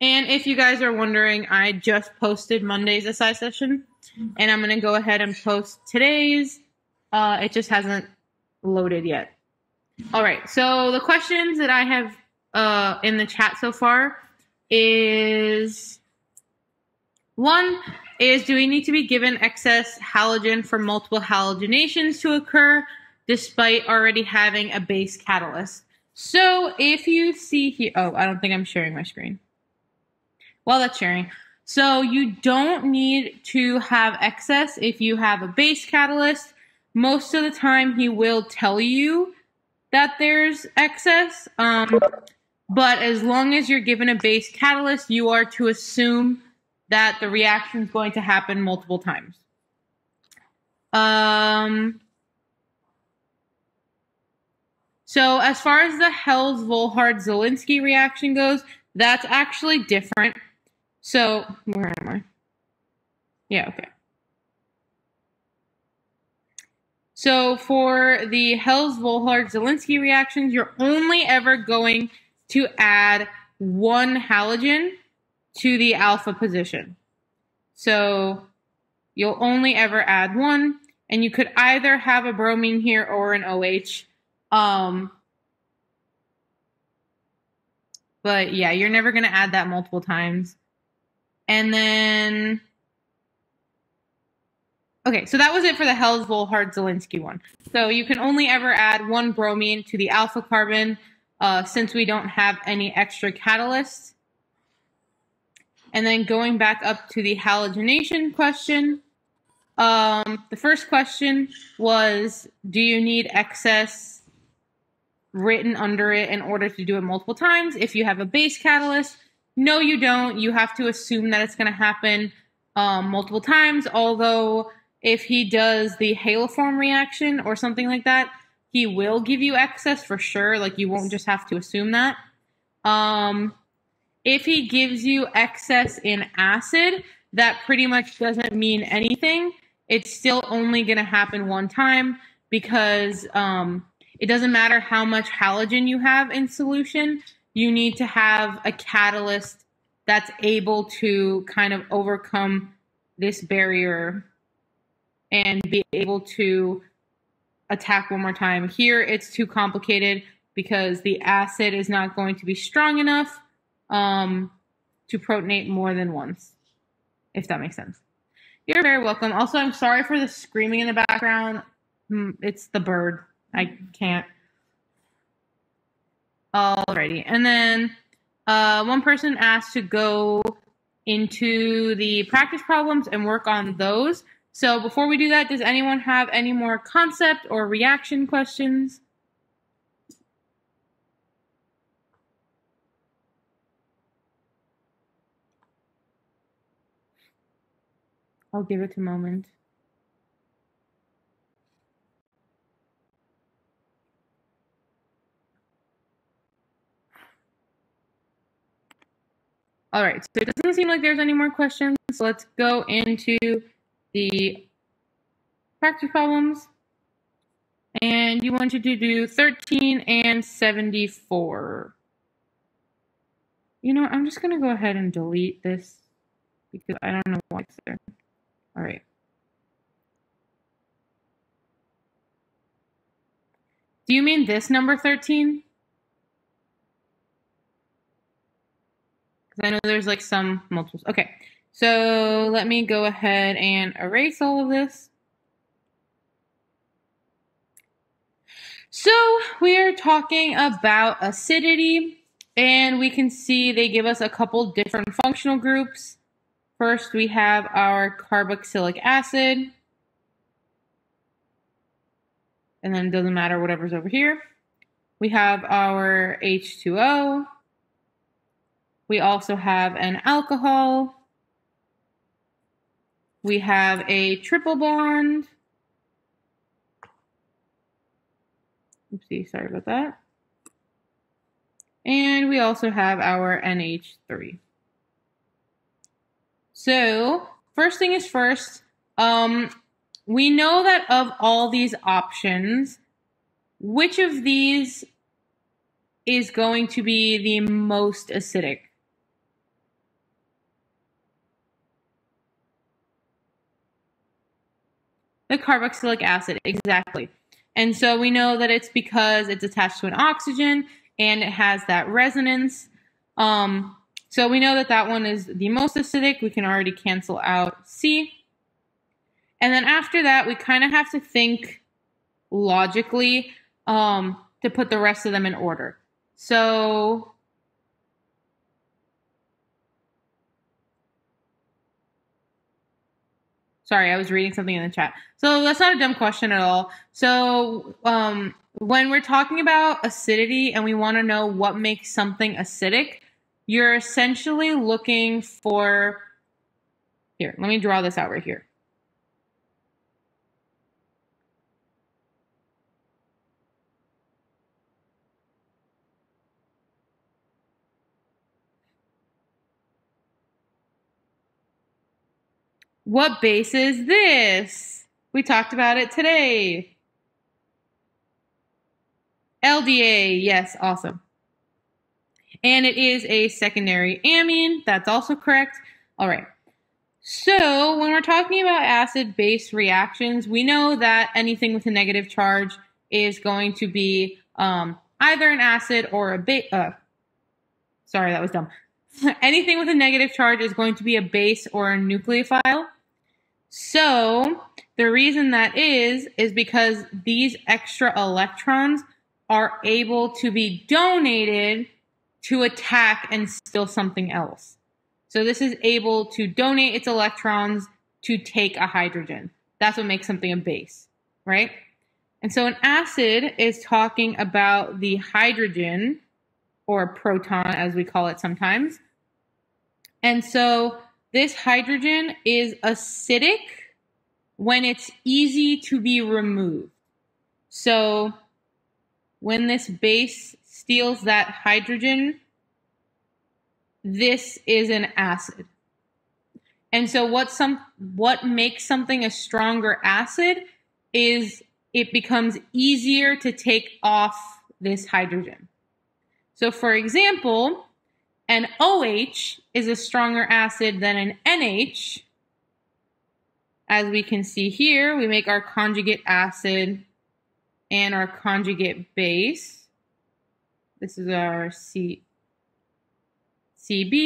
And if you guys are wondering, I just posted Monday's SI session, and I'm going to go ahead and post today's. It just hasn't loaded yet. All right, so the questions that I have in the chat so far is, one is, do we need to be given excess halogen for multiple halogenations to occur despite already having a base catalyst? So if you see here, oh, I don't think I'm sharing my screen. Well, that's sharing. So you don't need to have excess if you have a base catalyst. Most of the time he will tell you that there's excess, but as long as you're given a base catalyst, you are to assume that the reaction is going to happen multiple times. So as far as the Hels-Volhard-Zielinski reaction goes, that's actually different. So, where am I? Yeah, okay. So for the Hels-Volhard-Zielinski reactions, you're only ever going to add one halogen to the alpha position. So you'll only ever add one, and you could either have a bromine here or an OH. But yeah, you're never going to add that multiple times. And then, okay, so that was it for the Hels-Volhard-Zielinski one. So you can only ever add one bromine to the alpha carbon since we don't have any extra catalysts. And then going back up to the halogenation question, the first question was, do you need excess written under it in order to do it multiple times? If you have a base catalyst, no, you don't. You have to assume that it's going to happen multiple times, although if he does the haloform reaction or something like that, he will give you excess for sure. Like, you won't just have to assume that. If he gives you excess in acid, that pretty much doesn't mean anything. It's still only going to happen one time because it doesn't matter how much halogen you have in solution. You need to have a catalyst that's able to kind of overcome this barrier and be able to attack one more time. Here, it's too complicated because the acid is not going to be strong enough to protonate more than once, if that makes sense. You're very welcome. Also, I'm sorry for the screaming in the background. It's the bird. I can't. Alrighty. And then one person asked to go into the practice problems and work on those. So before we do that, does anyone have any more concept or reaction questions? I'll give it a moment. All right, so it doesn't seem like there's any more questions. So let's go into the practice problems. And you wanted to do 13 and 74. You know, I'm just going to go ahead and delete this because I don't know why it's there. All right. Do you mean this number 13? Because I know there's like some multiples. Okay, so let me go ahead and erase all of this. So we are talking about acidity, and we can see they give us a couple different functional groups. First, we have our carboxylic acid, and then it doesn't matter whatever's over here. We have our H2O. We also have an alcohol. We have a triple bond. Oopsie, sorry about that. And we also have our NH3. So, first thing is first, we know that of all these options, which of these is going to be the most acidic? the carboxylic acid. Exactly. And so we know that it's because it's attached to an oxygen and it has that resonance. So we know that that one is the most acidic. We can already cancel out C. And then after that, we kind of have to think logically to put the rest of them in order. So sorry, I was reading something in the chat. So that's not a dumb question at all. So when we're talking about acidity and we want to know what makes something acidic, you're essentially looking for, here, let me draw this out right here. What base is this? We talked about it today. LDA, yes, awesome. And it is a secondary amine. That's also correct. All right. So when we're talking about acid-base reactions, we know that anything with a negative charge is going to be either an acid or a base. Sorry, that was dumb. Anything with a negative charge is going to be a base or a nucleophile. So the reason that is because these extra electrons are able to be donated to attack and steal something else. So this is able to donate its electrons to take a hydrogen. That's what makes something a base, right? And so an acid is talking about the hydrogen, or proton as we call it sometimes. And so this hydrogen is acidic when it's easy to be removed. So when this base steals that hydrogen, this is an acid. And so what makes something a stronger acid is it becomes easier to take off this hydrogen. So for example, an OH is a stronger acid than an NH. As we can see here, we make our conjugate acid and our conjugate base. This is our CB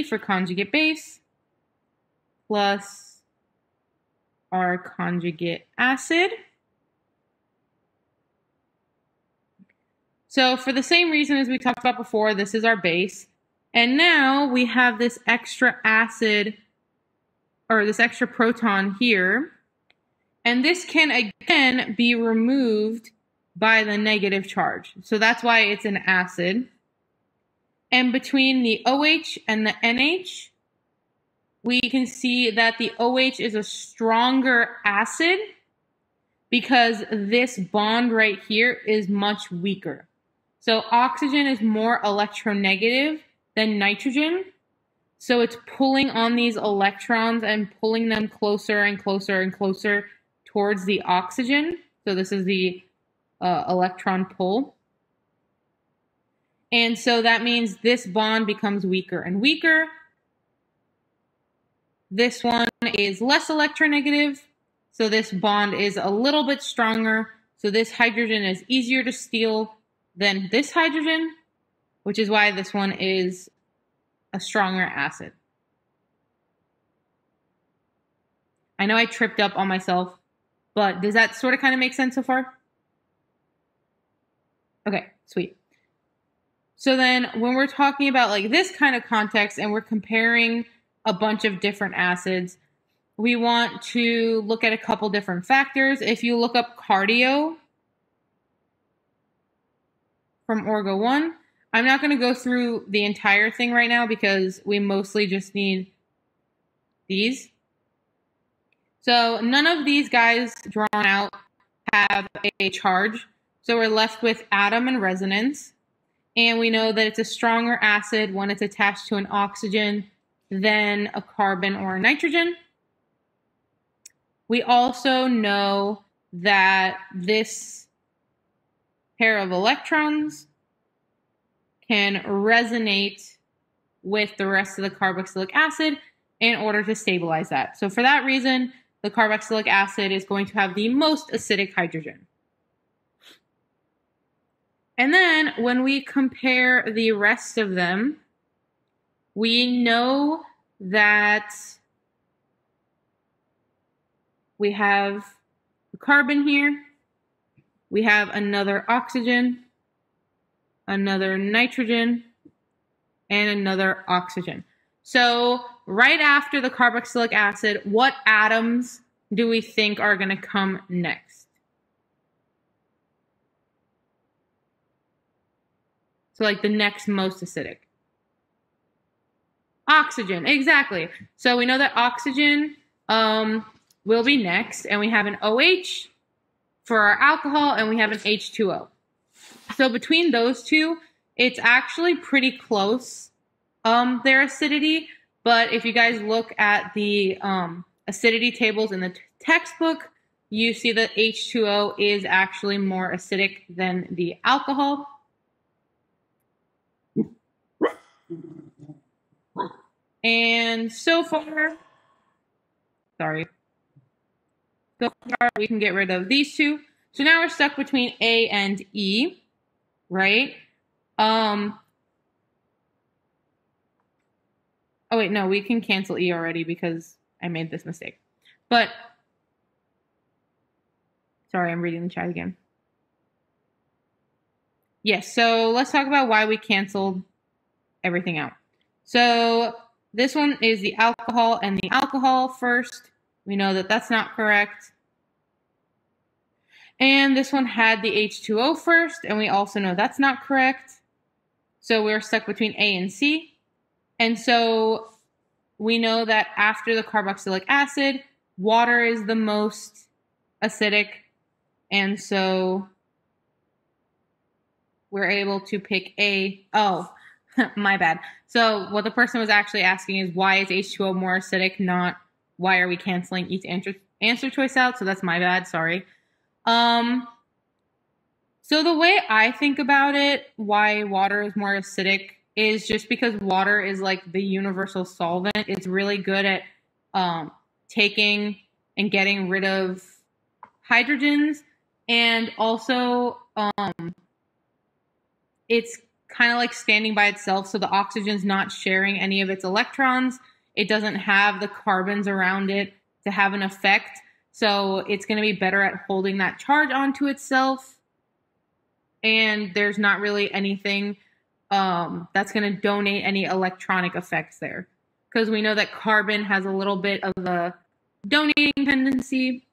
for conjugate base, plus our conjugate acid. So for the same reason as we talked about before, this is our base. And now we have this extra acid, or this extra proton here. And this can again be removed by the negative charge. So that's why it's an acid. And between the OH and the NH, we can see that the OH is a stronger acid because this bond right here is much weaker. So oxygen is more electronegative than nitrogen. So it's pulling on these electrons and pulling them closer and closer and closer towards the oxygen. So this is the electron pull. And so that means this bond becomes weaker and weaker. This one is less electronegative. So this bond is a little bit stronger. So this hydrogen is easier to steal than this hydrogen, which is why this one is a stronger acid. I know I tripped up on myself, but does that sort of kind of make sense so far? Okay, sweet. So then when we're talking about like this kind of context and we're comparing a bunch of different acids, we want to look at a couple different factors. If you look up cardio from Orgo 1, I'm not going to go through the entire thing right now because we mostly just need these. So none of these guys drawn out have a charge. So we're left with atom and resonance. And we know that it's a stronger acid when it's attached to an oxygen than a carbon or a nitrogen. We also know that this pair of electrons can resonate with the rest of the carboxylic acid in order to stabilize that. So for that reason, the carboxylic acid is going to have the most acidic hydrogen. And then when we compare the rest of them, we know that we have a carbon here, we have another oxygen, another nitrogen, and another oxygen. So right after the carboxylic acid, what atoms do we think are going to come next? So like the next most acidic. Oxygen, exactly. So we know that oxygen will be next, and we have an OH for our alcohol, and we have an H2O. So between those two, it's actually pretty close, their acidity. But if you guys look at the acidity tables in the textbook, you see that H2O is actually more acidic than the alcohol. And so far, we can get rid of these two. So now we're stuck between A and E, right? Oh wait, no, we can cancel E already because I made this mistake. But, sorry, I'm reading the chat again. Yes, so let's talk about why we canceled everything out. So this one is the alcohol and the alcohol first. We know that that's not correct. And this one had the H2O first, and we also know that's not correct. So we're stuck between A and C. And so we know that after the carboxylic acid, water is the most acidic. And so we're able to pick A. Oh, my bad. So what the person was actually asking is, why is H2O more acidic, not why are we canceling each answer choice out? So that's my bad, sorry. So the way I think about it, why water is more acidic, is just because water is like the universal solvent. It's really good at taking and getting rid of hydrogens, and also it's kind of like standing by itself, so the oxygen's not sharing any of its electrons. It doesn't have the carbons around it to have an effect, so it's going to be better at holding that charge onto itself, and there's not really anything that's going to donate any electronic effects there, because we know that carbon has a little bit of a donating tendency.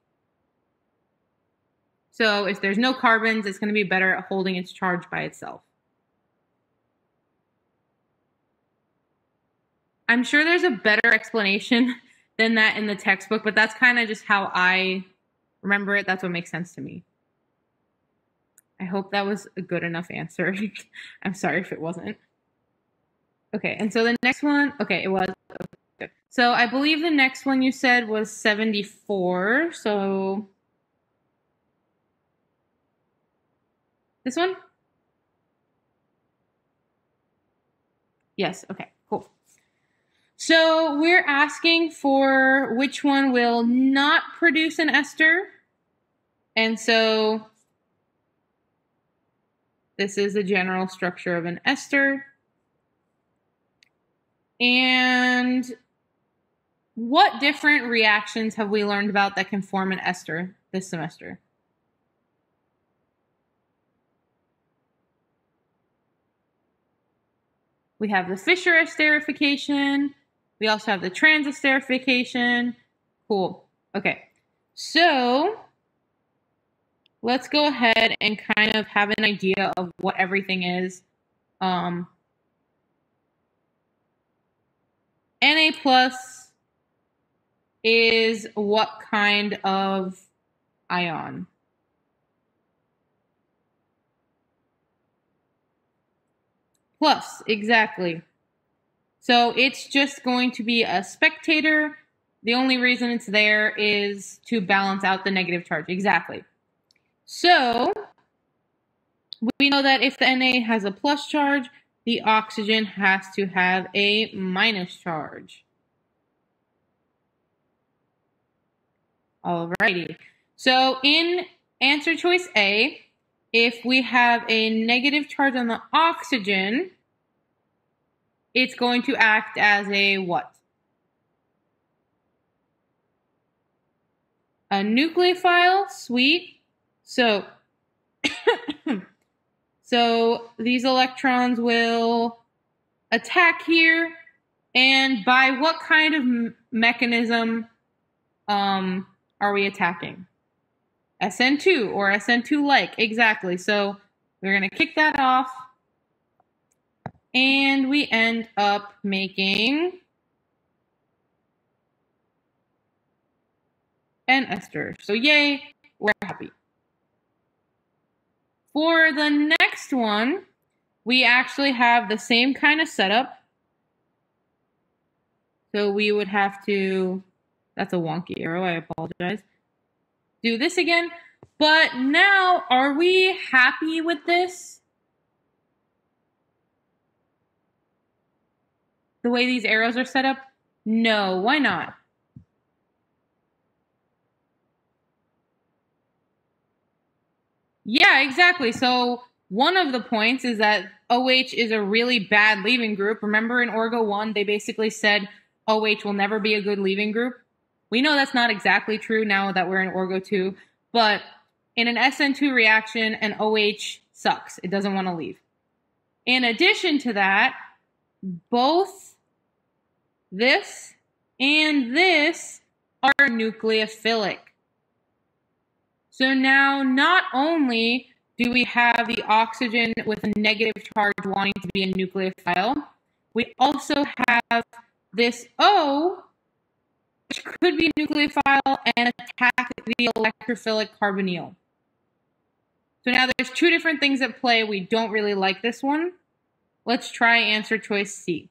So if there's no carbons, it's going to be better at holding its charge by itself. I'm sure there's a better explanation than that in the textbook, but that's kind of just how I remember it. That's what makes sense to me. I hope that was a good enough answer. I'm sorry if it wasn't. Okay, and so the next one, okay, it was. Okay. So I believe the next one you said was 74. So this one? Yes, okay, cool. So we're asking for which one will not produce an ester. And so this is the general structure of an ester. And what different reactions have we learned about that can form an ester this semester? We have the Fischer esterification. We also have the trans esterification. Cool. Okay. So let's go ahead and kind of have an idea of what everything is. Na plus is what kind of ion? Plus, exactly. So it's just going to be a spectator. The only reason it's there is to balance out the negative charge. Exactly. So we know that if the Na has a plus charge, the oxygen has to have a minus charge. Alrighty. So in answer choice A, if we have a negative charge on the oxygen, it's going to act as a what? A nucleophile, sweet. So, so these electrons will attack here, and by what kind of mechanism are we attacking? SN2 or SN2-like, exactly. So we're going to kick that off, and we end up making an ester. So yay, we're happy. For the next one, we actually have the same kind of setup. So we would have to, that's a wonky arrow, I apologize. Do this again. But now, are we happy with this? The way these arrows are set up? No, why not? Yeah, exactly. So one of the points is that OH is a really bad leaving group. Remember in Orgo 1, they basically said OH will never be a good leaving group. We know that's not exactly true now that we're in Orgo 2, but in an SN2 reaction, an OH sucks. It doesn't want to leave. In addition to that, both this and this are nucleophilic. So now not only do we have the oxygen with a negative charge wanting to be a nucleophile, we also have this O, which could be a nucleophile and attack the electrophilic carbonyl. So now there's two different things at play. We don't really like this one. Let's try answer choice C.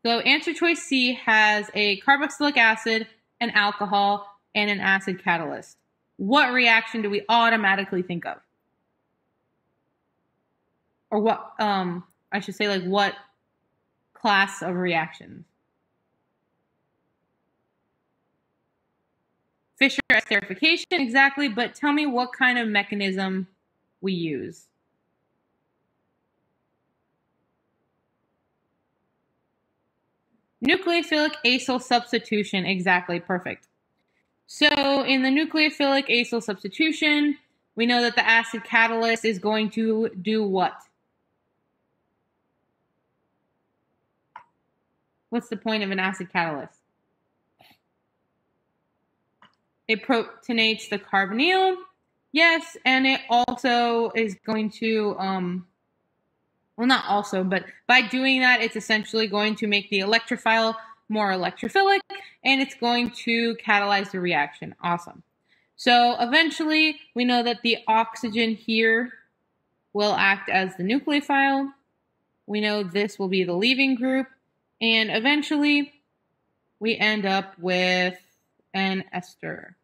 So answer choice C has a carboxylic acid, an alcohol, and an acid catalyst. What reaction do we automatically think of? Or what, I should say, like, what class of reactions? Fischer esterification, exactly, but tell me what kind of mechanism we use. Nucleophilic acyl substitution, exactly, perfect. So in the nucleophilic acyl substitution, we know that the acid catalyst is going to do what? What's the point of an acid catalyst? It protonates the carbonyl, yes, and it also is going to, well, not also, but by doing that, it's essentially going to make the electrophile more electrophilic, and it's going to catalyze the reaction. Awesome. So eventually, we know that the oxygen here will act as the nucleophile. We know this will be the leaving group, and eventually, we end up with an ester.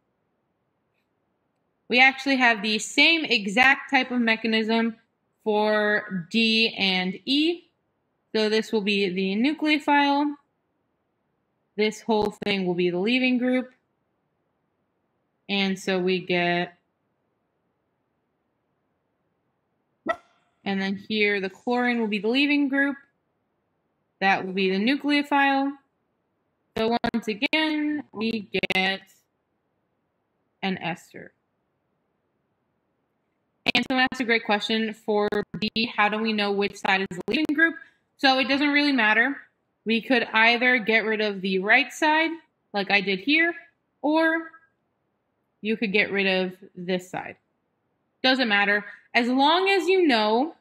We actually have the same exact type of mechanism for D and E. So this will be the nucleophile. This whole thing will be the leaving group. And so we get, and then here the chlorine will be the leaving group. That will be the nucleophile. So once again, we get an ester. And someone asked a great question for B, how do we know which side is the leaving group? So it doesn't really matter. We could either get rid of the right side, like I did here, or you could get rid of this side. Doesn't matter. As long as you know,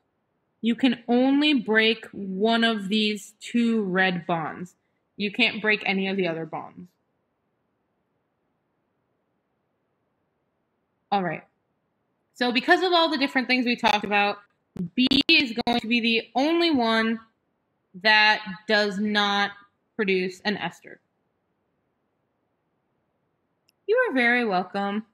you can only break one of these two red bonds. You can't break any of the other bonds. All right. So because of all the different things we talked about, B is going to be the only one that does not produce an ester. You are very welcome.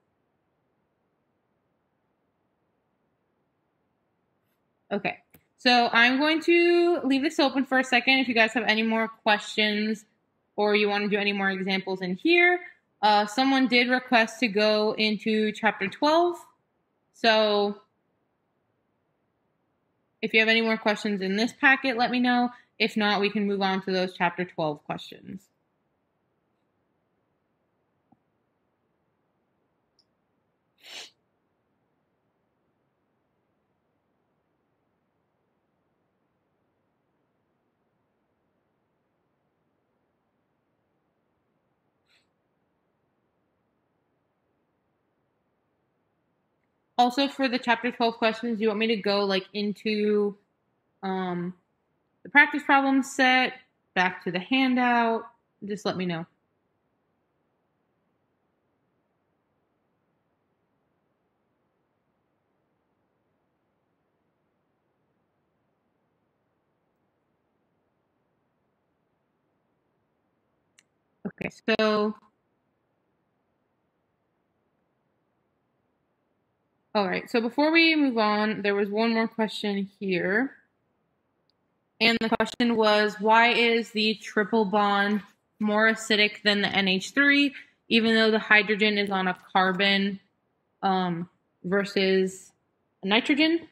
Okay, so I'm going to leave this open for a second. If you guys have any more questions or you want to do any more examples in here, Someone did request to go into chapter 12. So if you have any more questions in this packet, let me know. If not, we can move on to those chapter 12 questions. Also, for the chapter 12 questions, you want me to go like into the practice problem set, back to the handout? Just let me know. Okay, so all right, so before we move on, there was one more question here. And the question was, why is the triple bond more acidic than the NH3, even though the hydrogen is on a carbon versus a nitrogen?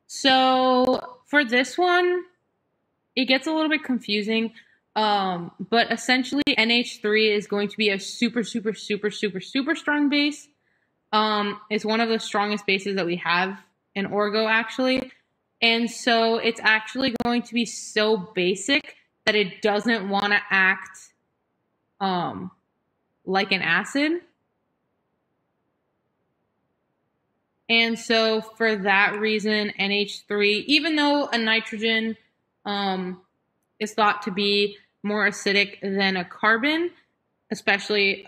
So for this one, it gets a little bit confusing. But essentially, NH3 is going to be a super strong base. It's one of the strongest bases that we have in Orgo, actually. And so it's actually going to be so basic that it doesn't want to act like an acid. And so for that reason, NH3, even though a nitrogen is thought to be more acidic than a carbon, especially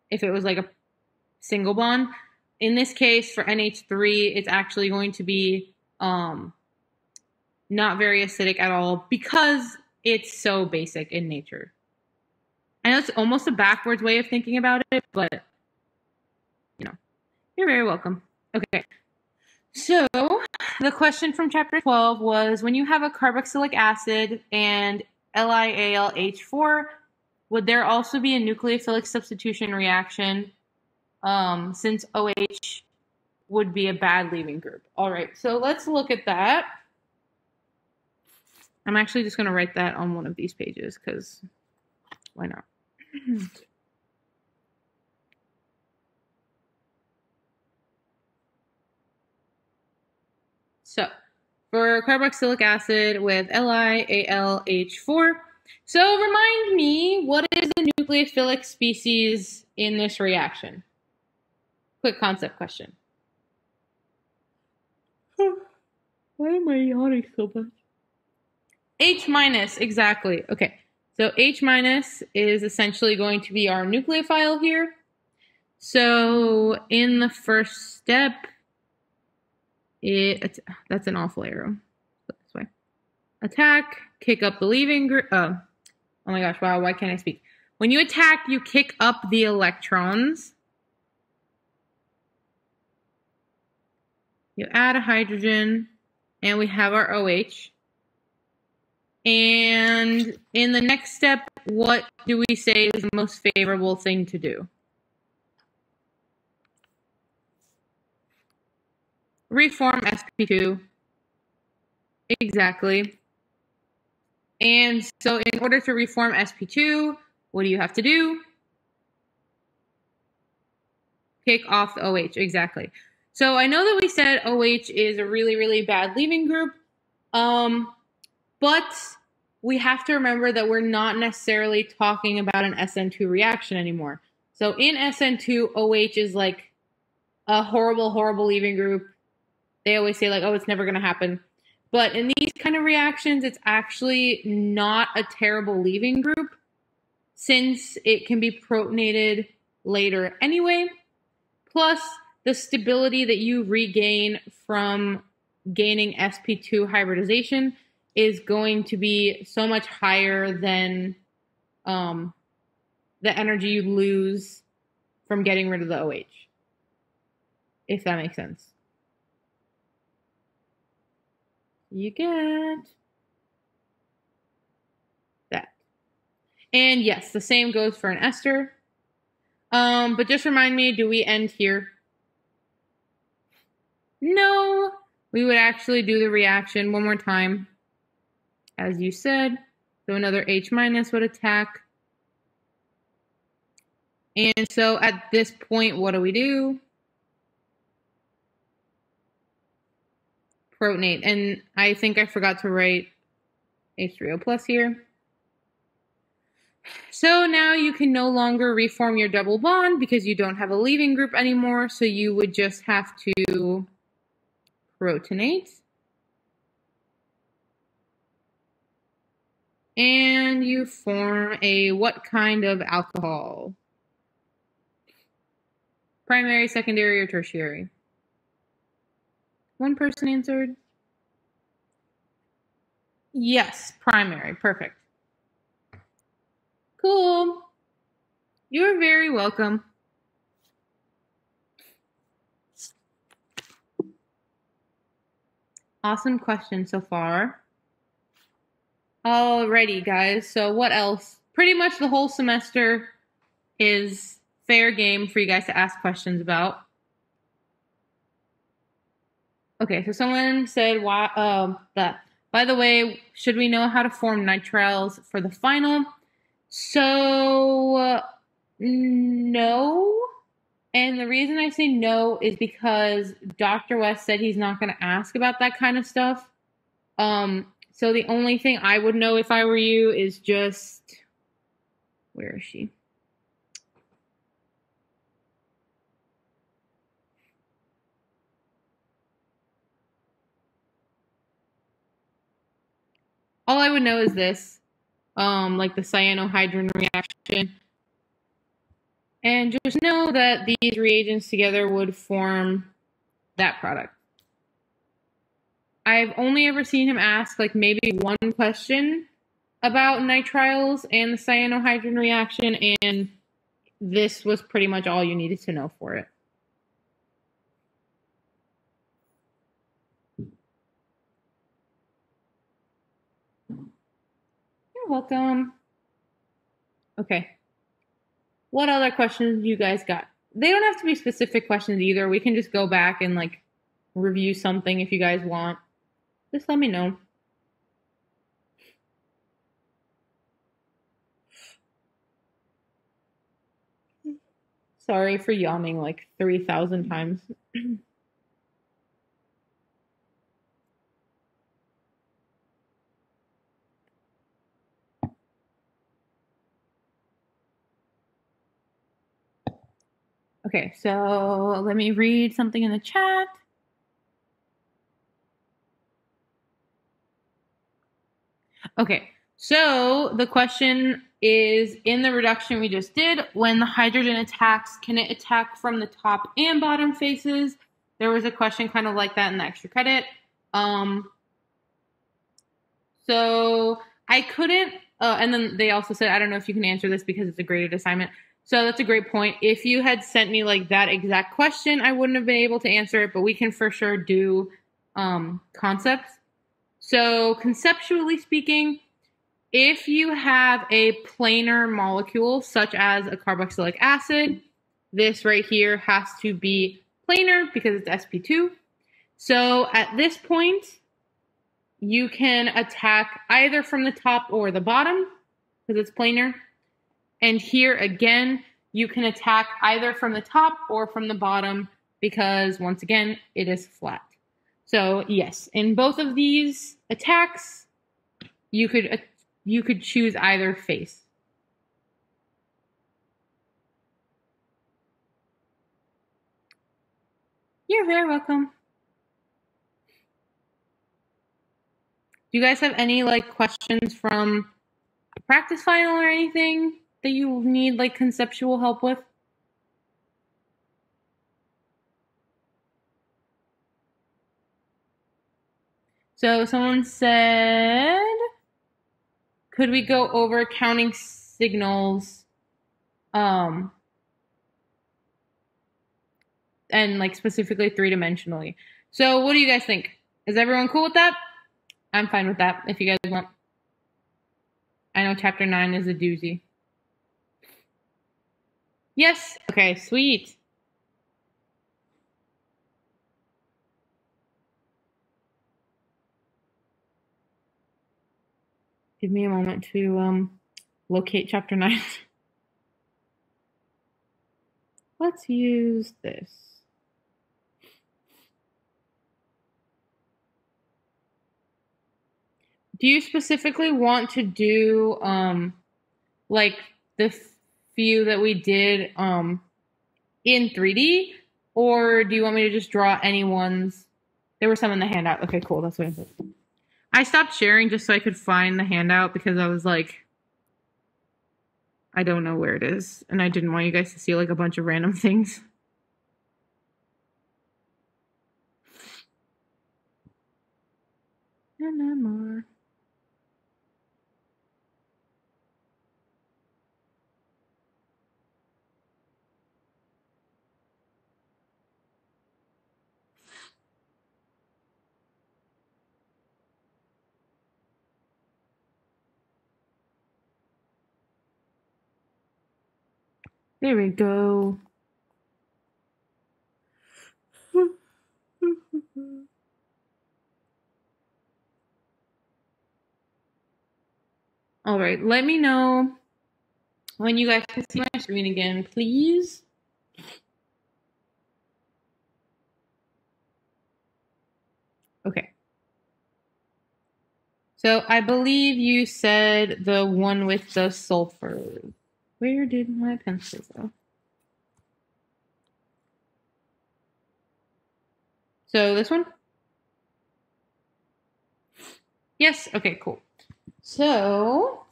if it was like a single bond, in this case, for NH3, it's actually going to be not very acidic at all because it's so basic in nature. I know it's almost a backwards way of thinking about it, but, you know, you're very welcome. Okay. So the question from chapter 12 was, when you have a carboxylic acid and LiAlH4, would there also be a nucleophilic substitution reaction since OH would be a bad leaving group? All right, so let's look at that. I'm actually just going to write that on one of these pages because why not? So for carboxylic acid with LiAlH4, so remind me, what is the nucleophilic species in this reaction? Quick concept question. Why am I yawning so much? H minus, exactly. Okay, so H minus is essentially going to be our nucleophile here. So in the first step, that's an awful arrow. This way. Attack, kick up the leaving group. Oh my gosh, wow, why can't I speak? When you attack, you kick up the electrons. You add a hydrogen, and we have our OH. And in the next step, what do we say is the most favorable thing to do? Reform sp2. Exactly. And so in order to reform sp2, what do you have to do? Kick off the OH, exactly. So I know that we said OH is a really bad leaving group, but we have to remember that we're not necessarily talking about an SN2 reaction anymore. So in SN2, OH is like a horrible leaving group. They always say like, oh, it's never going to happen. But in these kind of reactions, it's actually not a terrible leaving group since it can be protonated later anyway. Plus, the stability that you regain from gaining sp2 hybridization is going to be so much higher than the energy you lose from getting rid of the OH, if that makes sense. You get that. And yes, the same goes for an ester. But just remind me, do we end here? No, we would actually do the reaction one more time, as you said. So another H- would attack. And so at this point, what do? Protonate. And I think I forgot to write H3O plus here. So now you can no longer reform your double bond because you don't have a leaving group anymore. So you would just have to protonate. And you form a what kind of alcohol? Primary, secondary, or tertiary? One person answered. Yes, primary. Perfect. Cool. You're very welcome. Awesome question so far. Alrighty, guys. So what else? Pretty much the whole semester is fair game for you guys to ask questions about. Okay, so someone said, "Why? By the way, should we know how to form nitriles for the final?" So no. And the reason I say no is because Dr. West said he's not going to ask about that kind of stuff. So the only thing I would know if I were you is just, where is she? All I would know is this, like the cyanohydrin reaction. And just know that these reagents together would form that product. I've only ever seen him ask like maybe one question about nitriles and the cyanohydrin reaction, and this was pretty much all you needed to know for it. You're welcome. Okay. What other questions you guys got? They don't have to be specific questions either. We can just go back and like review something if you guys want. Just let me know. Sorry for yawning like 3,000 times. Okay, so let me read something in the chat. Okay, so the question is, in the reduction we just did, when the hydrogen attacks, can it attack from the top and bottom faces? There was a question kind of like that in the extra credit. So I couldn't, and then they also said, I don't know if you can answer this because it's a graded assignment. So that's a great point. If you had sent me like that exact question, I wouldn't have been able to answer it, but we can for sure do concepts. So conceptually speaking, if you have a planar molecule, such as a carboxylic acid, this right here has to be planar because it's sp2. So at this point, you can attack either from the top or the bottom because it's planar. And here again, you can attack either from the top or from the bottom because, once again, it is flat. So yes, in both of these attacks, you could choose either face. You're very welcome. Do you guys have any like questions from a practice final or anything that you need like conceptual help with? So someone said, could we go over counting signals and like specifically three-dimensionally? So what do you guys think? Is everyone cool with that? I'm fine with that if you guys want. I know chapter 9 is a doozy. Yes. Okay, sweet. Give me a moment to locate chapter 9. Let's use this. Do you specifically want to do like the few that we did in 3D, or do you want me to just draw any ones? There were some in the handout. Okay, cool. That's what I said. I stopped sharing just so I could find the handout because I was like, I don't know where it is, and I didn't want you guys to see like a bunch of random things. And more. There we go. All right, let me know when you guys can see my screen again, please. Okay. So I believe you said the one with the sulfur. Where did my pencil go? So this one? Yes? Okay, cool. So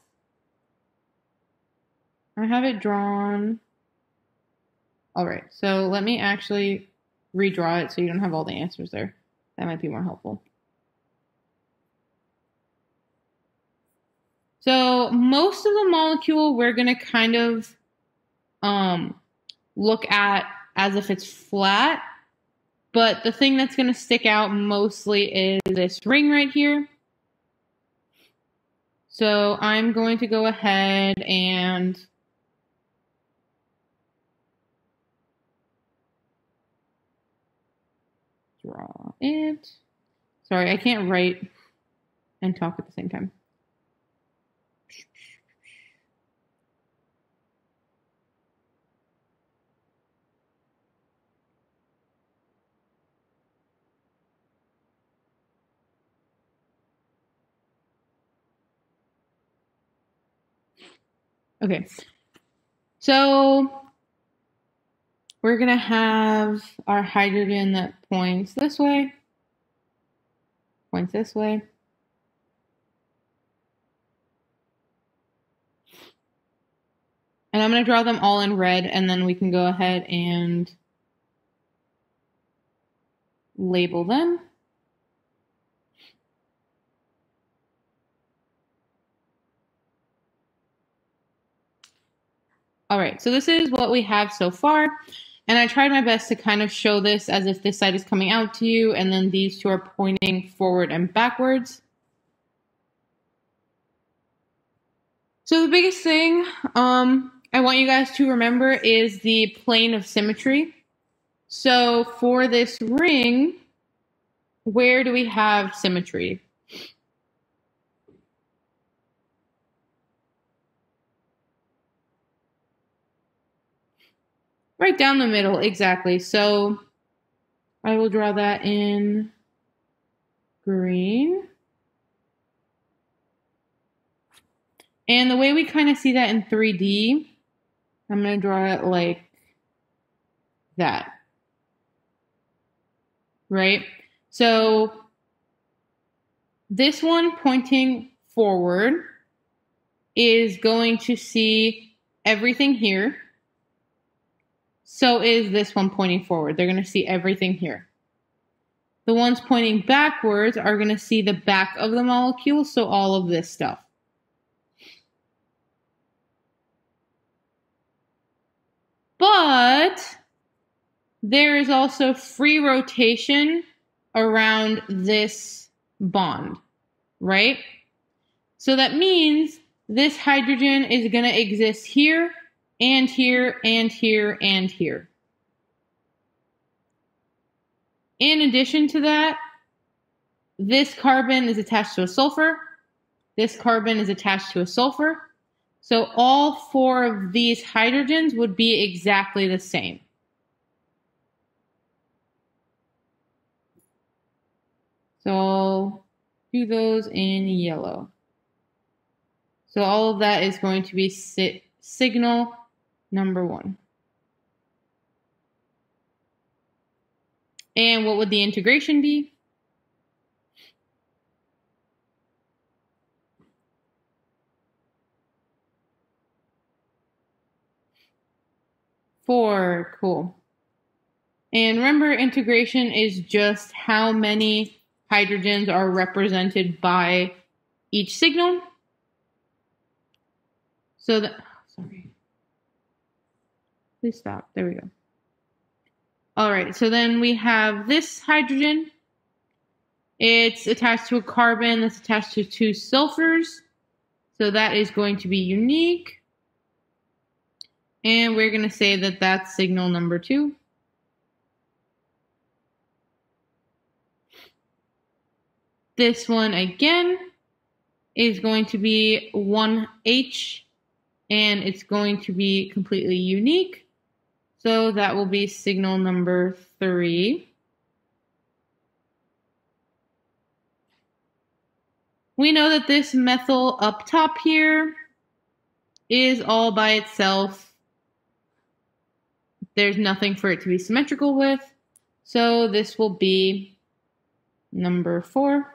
I have it drawn. All right, so let me actually redraw it so you don't have all the answers there. That might be more helpful. So most of the molecule we're going to kind of look at as if it's flat. But the thing that's going to stick out mostly is this ring right here. So I'm going to go ahead and draw it. Sorry, I can't write and talk at the same time. Okay, so we're going to have our hydrogen that points this way, points this way. And I'm going to draw them all in red, and then we can go ahead and label them. All right, so this is what we have so far. And I tried my best to kind of show this as if this side is coming out to you, and then these two are pointing forward and backwards. So the biggest thing I want you guys to remember is the plane of symmetry. So for this ring, where do we have symmetry? Right down the middle, exactly. So I will draw that in green. And the way we kind of see that in 3D, I'm going to draw it like that. Right? So this one pointing forward is going to see everything here. So is this one pointing forward. They're going to see everything here. The ones pointing backwards are going to see the back of the molecule, so all of this stuff. But there is also free rotation around this bond, right? So that means this hydrogen is going to exist here, and here, and here, and here. In addition to that, this carbon is attached to a sulfur. This carbon is attached to a sulfur. So all 4 of these hydrogens would be exactly the same. So I'll do those in yellow. So all of that is going to be signal number 1. And what would the integration be? Four, cool. And remember, integration is just how many hydrogens are represented by each signal. So that, sorry. Please stop. There we go. All right, so then we have this hydrogen. It's attached to a carbon that's attached to 2 sulfurs. So that is going to be unique. And we're going to say that that's signal number 2. This one, again, is going to be 1H, and it's going to be completely unique. So that will be signal number 3. We know that this methyl up top here is all by itself. There's nothing for it to be symmetrical with. So this will be number 4.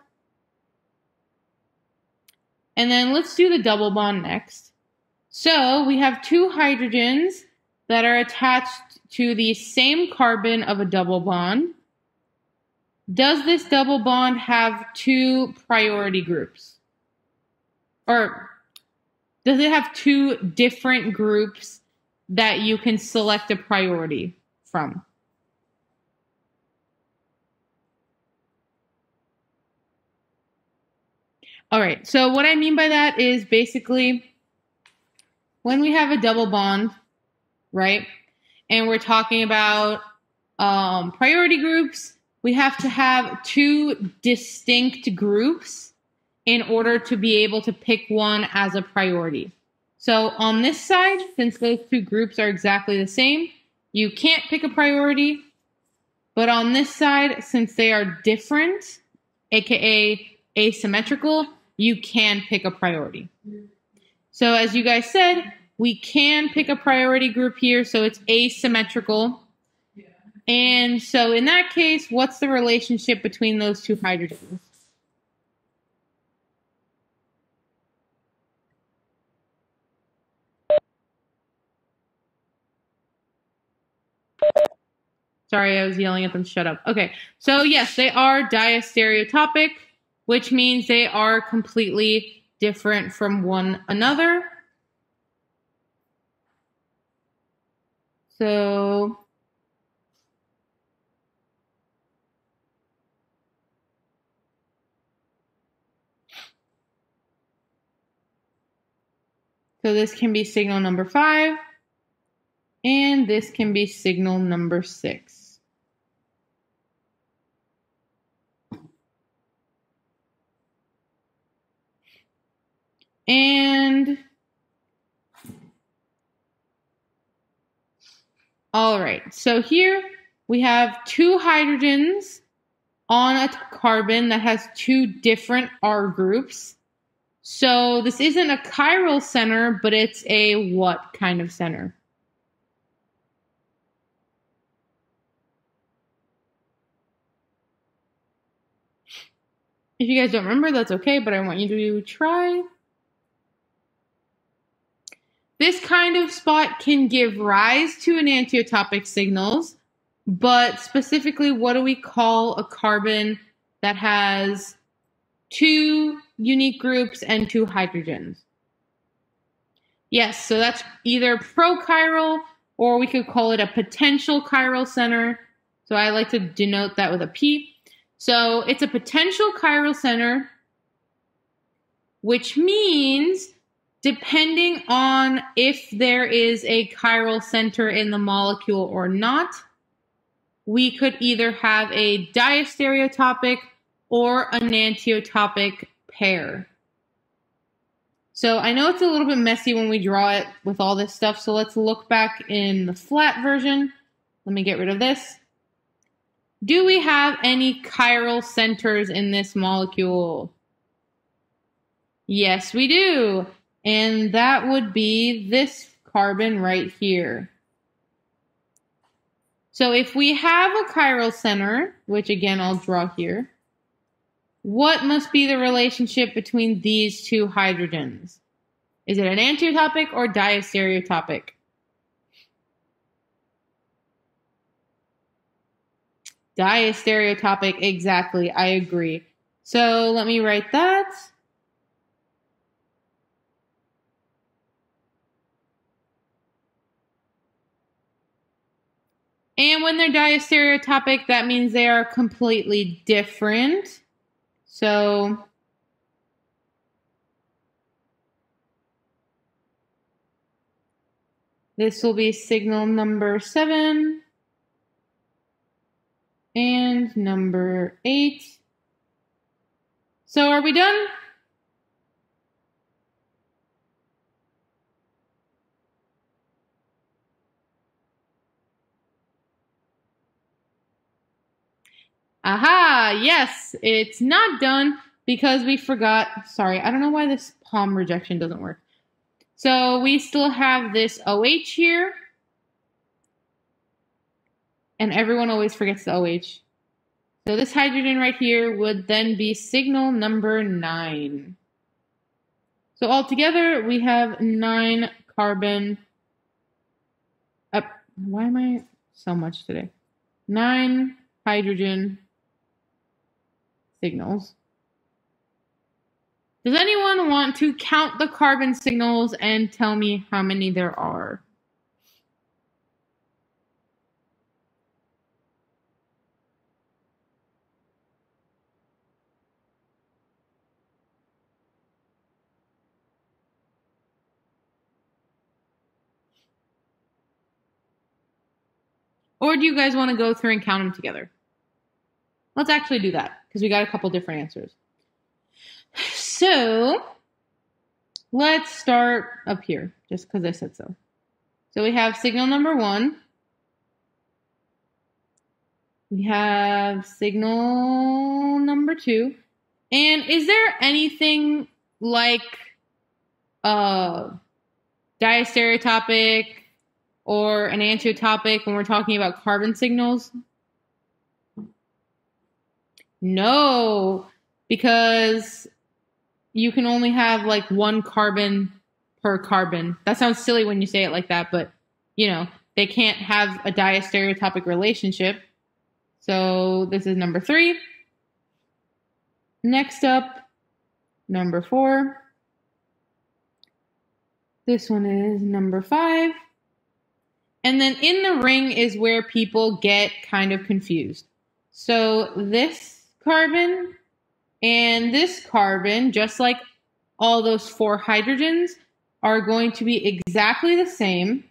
And then let's do the double bond next. So we have 2 hydrogens that are attached to the same carbon of a double bond. Does this double bond have 2 priority groups? Or does it have 2 different groups that you can select a priority from? All right, so what I mean by that is basically when we have a double bond, right, and we're talking about priority groups, we have to have 2 distinct groups in order to be able to pick one as a priority. So on this side, since those 2 groups are exactly the same, you can't pick a priority. But on this side, since they are different, aka asymmetrical, you can pick a priority. So as you guys said, we can pick a priority group here, so it's asymmetrical. And so in that case, what's the relationship between those 2 hydrogens? Sorry, I was yelling at them. Shut up. Okay, so yes, they are diastereotopic, which means they are completely different from one another. So this can be signal number 5, and this can be signal number 6. And all right, so here we have 2 hydrogens on a carbon that has 2 different R groups. So this isn't a chiral center, but it's a what kind of center? If you guys don't remember, that's okay, but I want you to try. This kind of spot can give rise to enantiotopic signals, but specifically, what do we call a carbon that has 2 unique groups and 2 hydrogens? Yes, so that's either prochiral, or we could call it a potential chiral center. So I like to denote that with a P. So it's a potential chiral center, which means depending on if there is a chiral center in the molecule or not, we could either have a diastereotopic or enantiotopic pair. So I know it's a little bit messy when we draw it with all this stuff, so let's look back in the flat version. Let me get rid of this. Do we have any chiral centers in this molecule? Yes, we do. And that would be this carbon right here. So if we have a chiral center, which again I'll draw here, what must be the relationship between these two hydrogens? Is it enantiotopic or diastereotopic? Diastereotopic, exactly, I agree. So let me write that. And when they're diastereotopic, that means they are completely different. So this will be signal number 7 and number 8. So are we done? Aha, yes, it's not done because we forgot. Sorry, I don't know why this palm rejection doesn't work. So we still have this OH here. And everyone always forgets the OH. So this hydrogen right here would then be signal number 9. So altogether, we have 9 carbon. Why am I so much today? 9 hydrogen signals. Does anyone want to count the carbon signals and tell me how many there are? Or do you guys want to go through and count them together? Let's actually do that because we got a couple different answers. So let's start up here just because I said so. So we have signal number 1. We have signal number 2. And is there anything like diastereotopic or enantiotopic when we're talking about carbon signals? No, because you can only have like 1 carbon per carbon. That sounds silly when you say it like that, but you know, they can't have a diastereotopic relationship. So this is number 3. Next up, number 4. This one is number 5. And then in the ring is where people get kind of confused. So this carbon and this carbon, just like all those 4 hydrogens, are going to be exactly the same.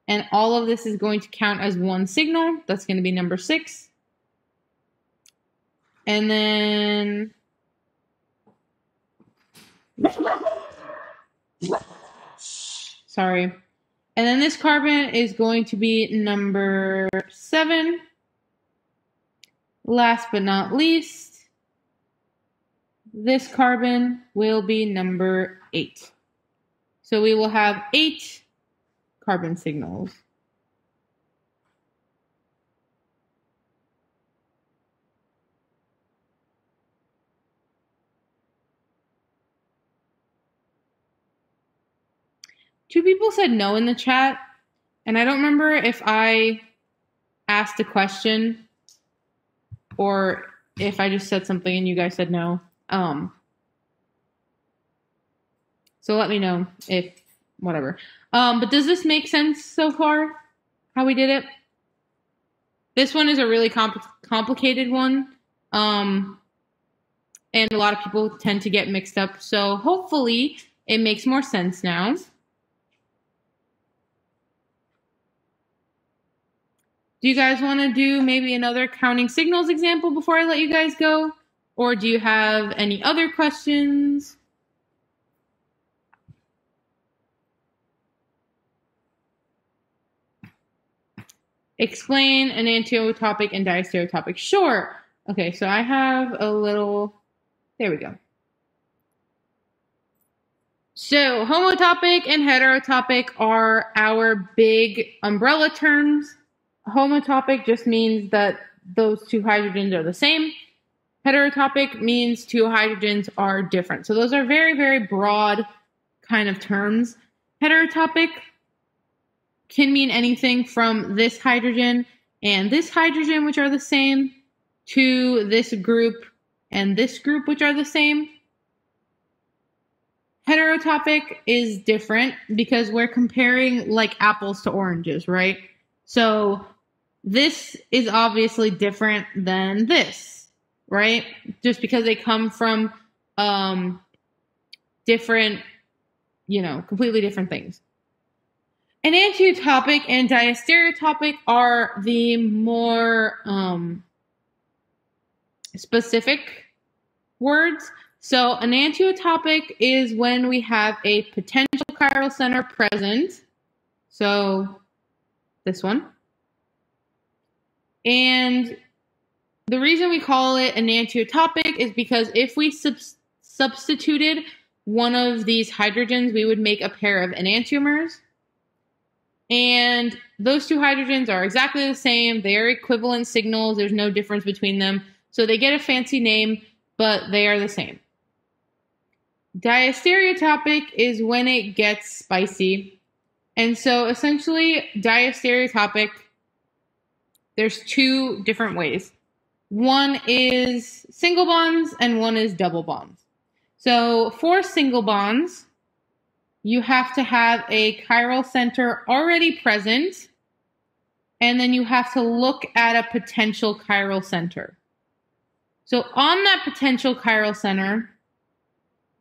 And all of this is going to count as 1 signal. That's going to be number 6. And then sorry. And then this carbon is going to be number 7. Last but not least, this carbon will be number 8. So we will have 8 carbon signals. Two people said no in the chat, and I don't remember if I asked a question or if I just said something and you guys said no. So let me know if, whatever. But does this make sense so far, how we did it? This one is a really complicated one, and a lot of people tend to get mixed up. So hopefully It makes more sense now. Do you guys want to do maybe another counting signals example before I let you guys go? Or do you have any other questions? Explain enantiotopic and diastereotopic. Sure. Okay, so I have a little, there we go. So homotopic and heterotopic are our big umbrella terms. Homotopic just means that those two hydrogens are the same. Heterotopic means two hydrogens are different. So those are very, very broad kind of terms. Heterotopic can mean anything from this hydrogen and this hydrogen, which are the same, to this group and this group, which are the same. Heterotopic is different because we're comparing like apples to oranges, right? So this is obviously different than this, right? Just because they come from different, completely different things. Enantiotopic and diastereotopic are the more specific words. So enantiotopic is when we have a potential chiral center present. So this one. And the reason we call it enantiotopic is because if we substituted one of these hydrogens, we would make a pair of enantiomers. And those two hydrogens are exactly the same. They are equivalent signals. There's no difference between them. So they get a fancy name, but they are the same. Diastereotopic is when it gets spicy. And so essentially, diastereotopic, there's two different ways. One is single bonds and one is double bonds. So for single bonds, you have to have a chiral center already present, and then you have to look at a potential chiral center. So on that potential chiral center,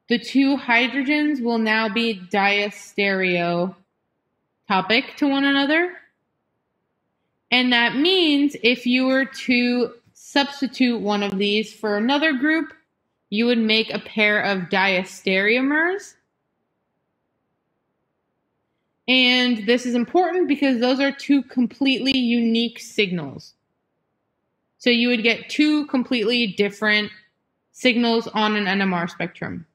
the two hydrogens will now be diastereotopic to one another. And that means if you were to substitute one of these for another group, you would make a pair of diastereomers. And this is important because those are two completely unique signals. So you would get two completely different signals on an NMR spectrum.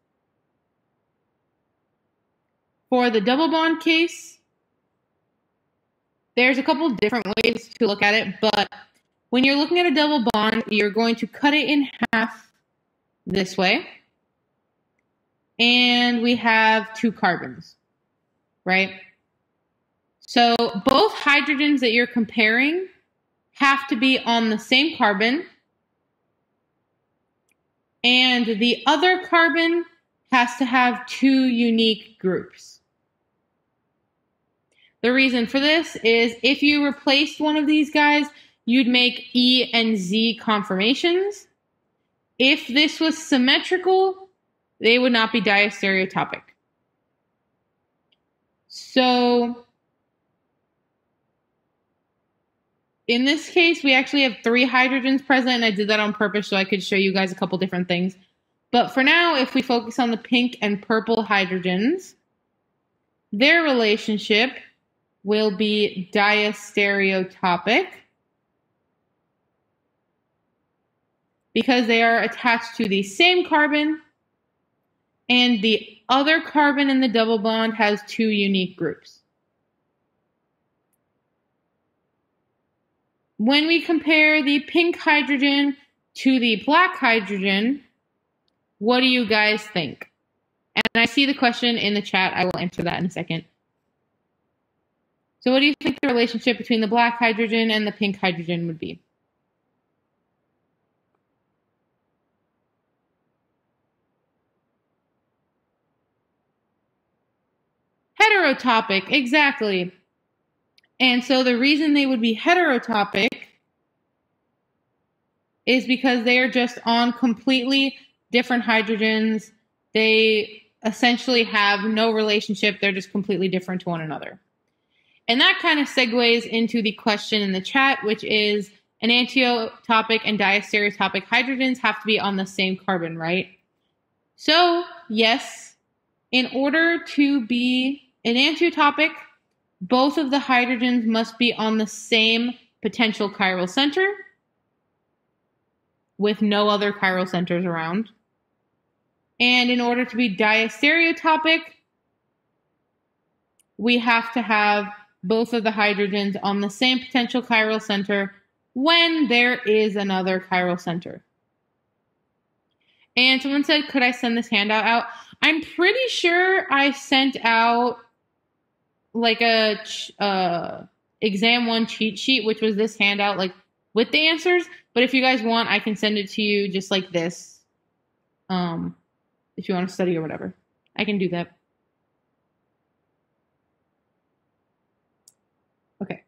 For the double bond case, there's a couple different ways to look at it, but when you're looking at a double bond, you're going to cut it in half this way. And we have two carbons, right? So both hydrogens that you're comparing have to be on the same carbon, and the other carbon has to have two unique groups. The reason for this is if you replaced one of these guys, you'd make E and Z conformations. If this was symmetrical, they would not be diastereotopic. So in this case, we actually have 3 hydrogens present, and I did that on purpose so I could show you guys a couple different things. But for now, if we focus on the pink and purple hydrogens, their relationship will be diastereotopic because they are attached to the same carbon, and the other carbon in the double bond has 2 unique groups. When we compare the pink hydrogen to the black hydrogen, what do you guys think? And I see the question in the chat. I will answer that in a second. So what do you think the relationship between the black hydrogen and the pink hydrogen would be? Heterotopic, exactly. And so the reason they would be heterotopic is because they are just on completely different hydrogens. They essentially have no relationship. They're just completely different to one another. And that kind of segues into the question in the chat, which is enantiotopic and diastereotopic hydrogens have to be on the same carbon, right? So, yes, in order to be enantiotopic, both of the hydrogens must be on the same potential chiral center with no other chiral centers around. And in order to be diastereotopic, we have to have both of the hydrogens on the same potential chiral center when there is another chiral center. And someone said, could I send this handout out? I'm pretty sure I sent out like a exam 1 cheat sheet, which was this handout, like with the answers. But if you guys want, I can send it to you just like this. If you want to study or whatever, I can do that. Okay.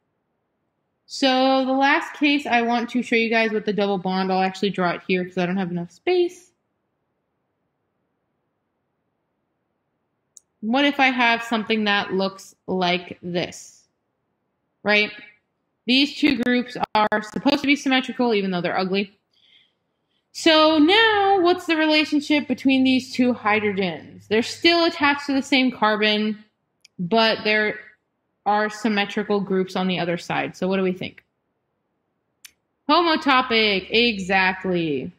So the last case I want to show you guys with the double bond, I'll actually draw it here because I don't have enough space. What if I have something that looks like this, right? These two groups are supposed to be symmetrical, even though they're ugly. So now, what's the relationship between these two hydrogens? They're still attached to the same carbon, but there are symmetrical groups on the other side. So what do we think? Homotopic, exactly.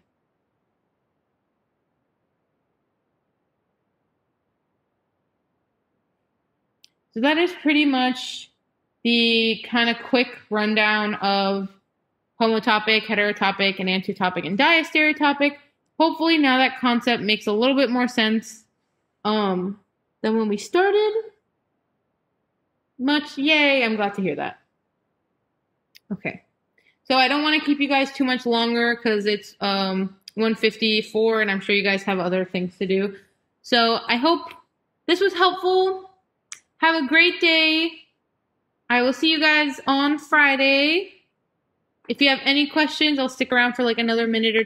So that is pretty much the kind of quick rundown of homotopic, heterotopic, enantiotopic, and diastereotopic. Hopefully now that concept makes a little bit more sense than when we started. Yay, I'm glad to hear that. Okay. So I don't want to keep you guys too much longer because it's 1:54 and I'm sure you guys have other things to do. So I hope this was helpful. Have a great day. I will see you guys on Friday. If you have any questions, I'll stick around for like another minute or